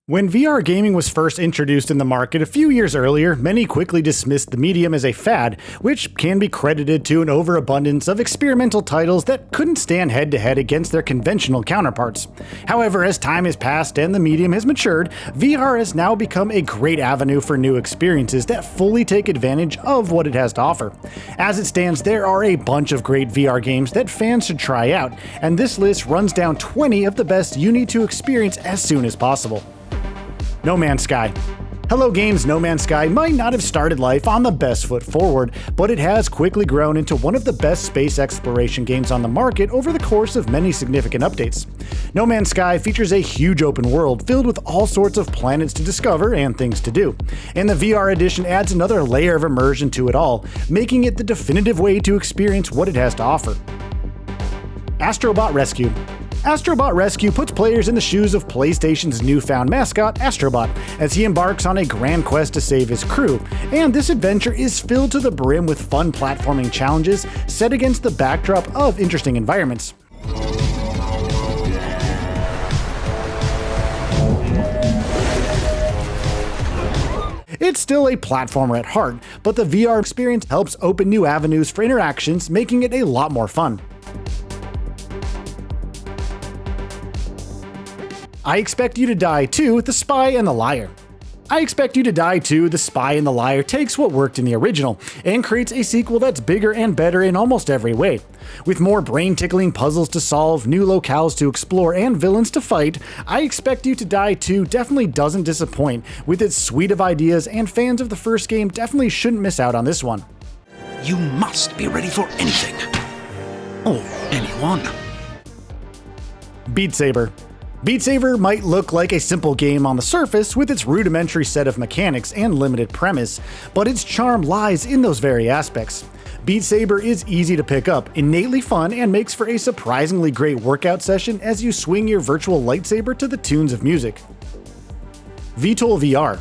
When VR gaming was first introduced in the market a few years earlier, many quickly dismissed the medium as a fad, which can be credited to an overabundance of experimental titles that couldn't stand head-to-head against their conventional counterparts. However, as time has passed and the medium has matured, VR has now become a great avenue for new experiences that fully take advantage of what it has to offer. As it stands, there are a bunch of great VR games that fans should try out, and this list runs down 20 of the best you need to experience as soon as possible. No Man's Sky. Hello Games' No Man's Sky might not have started life on the best foot forward, but it has quickly grown into one of the best space exploration games on the market over the course of many significant updates. No Man's Sky features a huge open world filled with all sorts of planets to discover and things to do, and the VR edition adds another layer of immersion to it all, making it the definitive way to experience what it has to offer. Astrobot Rescue. Astrobot Rescue puts players in the shoes of PlayStation's newfound mascot, Astrobot, as he embarks on a grand quest to save his crew, and this adventure is filled to the brim with fun platforming challenges set against the backdrop of interesting environments. It's still a platformer at heart, but the VR experience helps open new avenues for interactions, making it a lot more fun. I Expect You to Die 2: The Spy and the Liar. I Expect You to Die 2: The Spy and the Liar takes what worked in the original and creates a sequel that's bigger and better in almost every way. With more brain-tickling puzzles to solve, new locales to explore, and villains to fight, I Expect You to Die 2 definitely doesn't disappoint with its suite of ideas, and fans of the first game definitely shouldn't miss out on this one. You must be ready for anything. Or anyone. Beat Saber. Beat Saber might look like a simple game on the surface with its rudimentary set of mechanics and limited premise, but its charm lies in those very aspects. Beat Saber is easy to pick up, innately fun, and makes for a surprisingly great workout session as you swing your virtual lightsaber to the tunes of music. VTOL VR.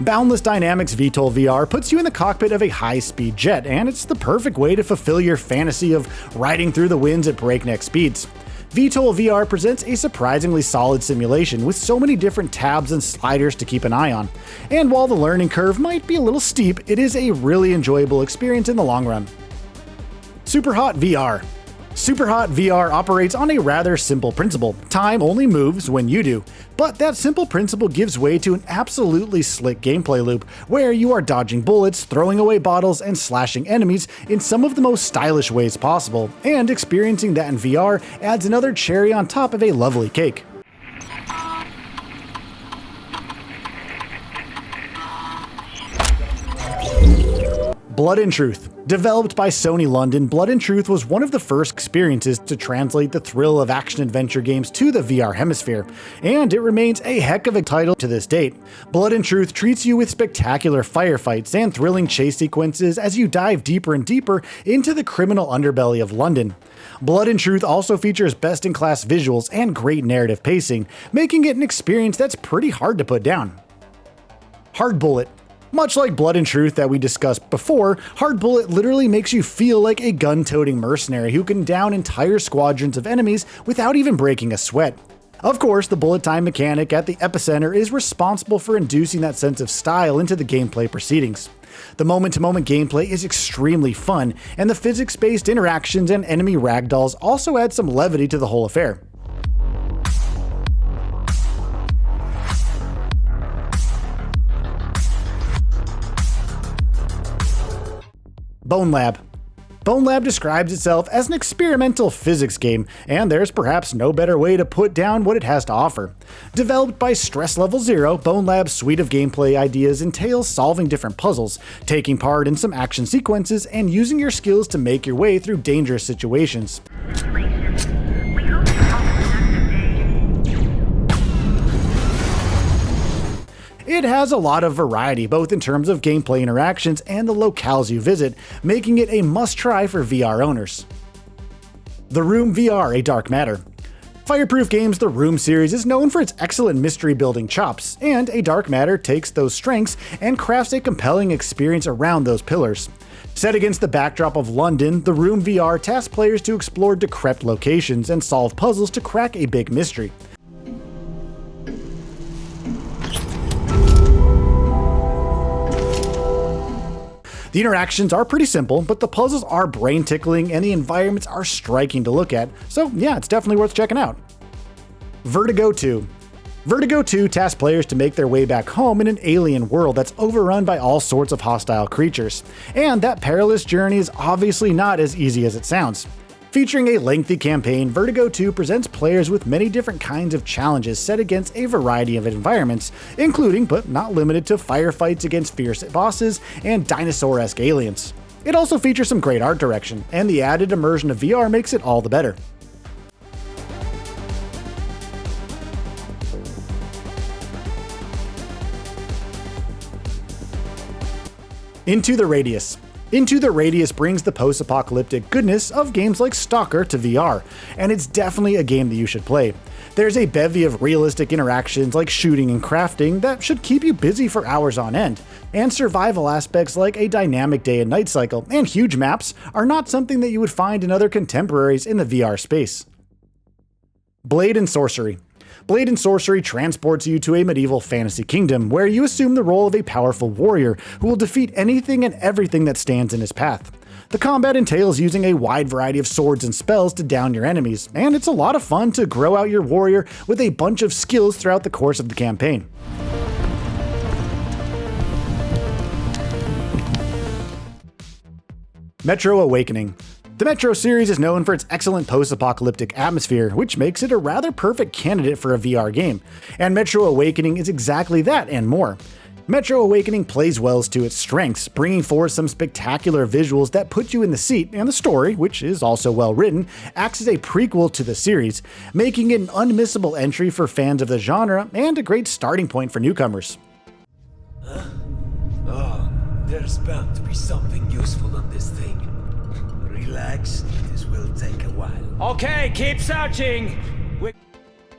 Boundless Dynamics VTOL VR puts you in the cockpit of a high-speed jet, and it's the perfect way to fulfill your fantasy of riding through the winds at breakneck speeds. VTOL VR presents a surprisingly solid simulation with so many different tabs and sliders to keep an eye on. And while the learning curve might be a little steep, it is a really enjoyable experience in the long run. Superhot VR. Superhot VR operates on a rather simple principle. Time only moves when you do. But that simple principle gives way to an absolutely slick gameplay loop, where you are dodging bullets, throwing away bottles, and slashing enemies in some of the most stylish ways possible, and experiencing that in VR adds another cherry on top of a lovely cake. Blood and Truth. Developed by Sony London, Blood and Truth was one of the first experiences to translate the thrill of action-adventure games to the VR hemisphere, and it remains a heck of a title to this date. Blood and Truth treats you with spectacular firefights and thrilling chase sequences as you dive deeper and deeper into the criminal underbelly of London. Blood and Truth also features best-in-class visuals and great narrative pacing, making it an experience that's pretty hard to put down. Hard Bullet. Much like Blood and Truth that we discussed before, Hard Bullet literally makes you feel like a gun-toting mercenary who can down entire squadrons of enemies without even breaking a sweat. Of course, the bullet time mechanic at the epicenter is responsible for inducing that sense of style into the gameplay proceedings. The moment-to-moment gameplay is extremely fun, and the physics-based interactions and enemy ragdolls also add some levity to the whole affair. Bone Lab. Bone Lab describes itself as an experimental physics game, and there's perhaps no better way to put down what it has to offer. Developed by Stress Level Zero, Bone Lab's suite of gameplay ideas entails solving different puzzles, taking part in some action sequences, and using your skills to make your way through dangerous situations. It has a lot of variety, both in terms of gameplay interactions and the locales you visit, making it a must-try for VR owners. The Room VR: A Dark Matter. Fireproof Games' The Room series is known for its excellent mystery-building chops, and A Dark Matter takes those strengths and crafts a compelling experience around those pillars. Set against the backdrop of London, The Room VR tasks players to explore decrepit locations and solve puzzles to crack a big mystery. The interactions are pretty simple, but the puzzles are brain-tickling and the environments are striking to look at, so yeah, it's definitely worth checking out. Vertigo 2. Vertigo 2 tasks players to make their way back home in an alien world that's overrun by all sorts of hostile creatures, and that perilous journey is obviously not as easy as it sounds. Featuring a lengthy campaign, Vertigo 2 presents players with many different kinds of challenges set against a variety of environments, including but not limited to firefights against fierce bosses and dinosaur-esque aliens. It also features some great art direction, and the added immersion of VR makes it all the better. Into the Radius. Into the Radius brings the post-apocalyptic goodness of games like Stalker to VR, and it's definitely a game that you should play. There's a bevy of realistic interactions like shooting and crafting that should keep you busy for hours on end, and survival aspects like a dynamic day and night cycle and huge maps are not something that you would find in other contemporaries in the VR space. Blade and Sorcery. Blade and Sorcery transports you to a medieval fantasy kingdom where you assume the role of a powerful warrior who will defeat anything and everything that stands in his path. The combat entails using a wide variety of swords and spells to down your enemies, and it's a lot of fun to grow out your warrior with a bunch of skills throughout the course of the campaign. Metro Awakening. The Metro series is known for its excellent post-apocalyptic atmosphere, which makes it a rather perfect candidate for a VR game, and Metro Awakening is exactly that and more. Metro Awakening plays well to its strengths, bringing forth some spectacular visuals that put you in the seat, and the story, which is also well written, acts as a prequel to the series, making it an unmissable entry for fans of the genre and a great starting point for newcomers. Oh, there's bound to be something useful on this thing. Relax, this will take a while. Okay, keep searching!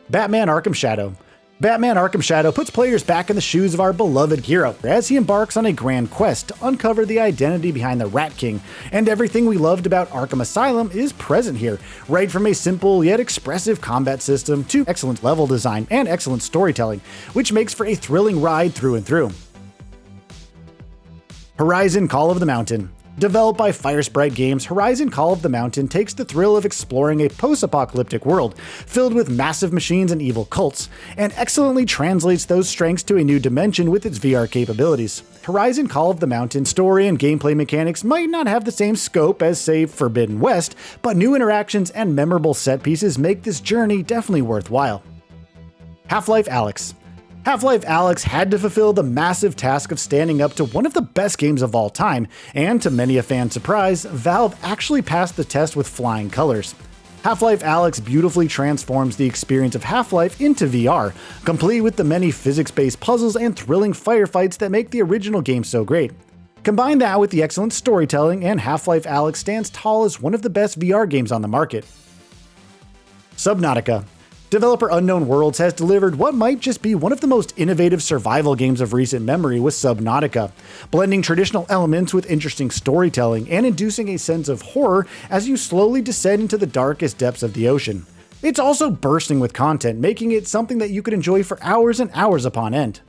Batman Arkham Shadow. Batman Arkham Shadow puts players back in the shoes of our beloved hero as he embarks on a grand quest to uncover the identity behind the Rat King, and everything we loved about Arkham Asylum is present here, right from a simple yet expressive combat system to excellent level design and excellent storytelling, which makes for a thrilling ride through and through. Horizon Call of the Mountain. Developed by Firesprite Games, Horizon Call of the Mountain takes the thrill of exploring a post-apocalyptic world filled with massive machines and evil cults, and excellently translates those strengths to a new dimension with its VR capabilities. Horizon Call of the Mountain story and gameplay mechanics might not have the same scope as, say, Forbidden West, but new interactions and memorable set pieces make this journey definitely worthwhile. Half-Life Alyx. Half-Life Alyx had to fulfill the massive task of standing up to one of the best games of all time, and to many a fan's surprise, Valve actually passed the test with flying colors. Half-Life Alyx beautifully transforms the experience of Half-Life into VR, complete with the many physics-based puzzles and thrilling firefights that make the original game so great. Combine that with the excellent storytelling, and Half-Life Alyx stands tall as one of the best VR games on the market. Subnautica. Developer Unknown Worlds has delivered what might just be one of the most innovative survival games of recent memory with Subnautica, blending traditional elements with interesting storytelling and inducing a sense of horror as you slowly descend into the darkest depths of the ocean. It's also bursting with content, making it something that you could enjoy for hours and hours upon end.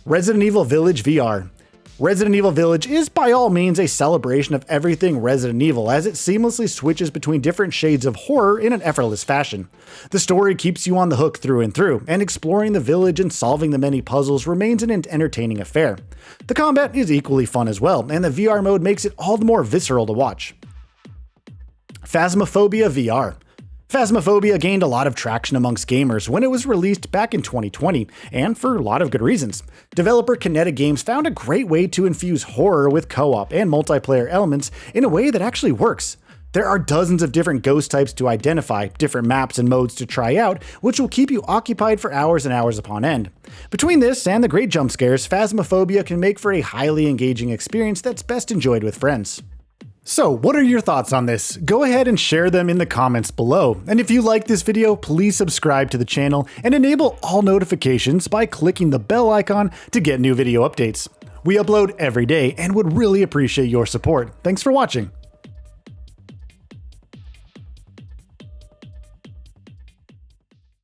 Resident Evil Village VR. Resident Evil Village is by all means a celebration of everything Resident Evil as it seamlessly switches between different shades of horror in an effortless fashion. The story keeps you on the hook through and through, and exploring the village and solving the many puzzles remains an entertaining affair. The combat is equally fun as well, and the VR mode makes it all the more visceral to watch. Phasmophobia VR. Phasmophobia gained a lot of traction amongst gamers when it was released back in 2020, and for a lot of good reasons. Developer Kinetic Games found a great way to infuse horror with co-op and multiplayer elements in a way that actually works. There are dozens of different ghost types to identify, different maps and modes to try out, which will keep you occupied for hours and hours upon end. Between this and the great jump scares, Phasmophobia can make for a highly engaging experience that's best enjoyed with friends. So, what are your thoughts on this? Go ahead and share them in the comments below. And if you like this video, please subscribe to the channel and enable all notifications by clicking the bell icon to get new video updates. We upload every day and would really appreciate your support. Thanks for watching.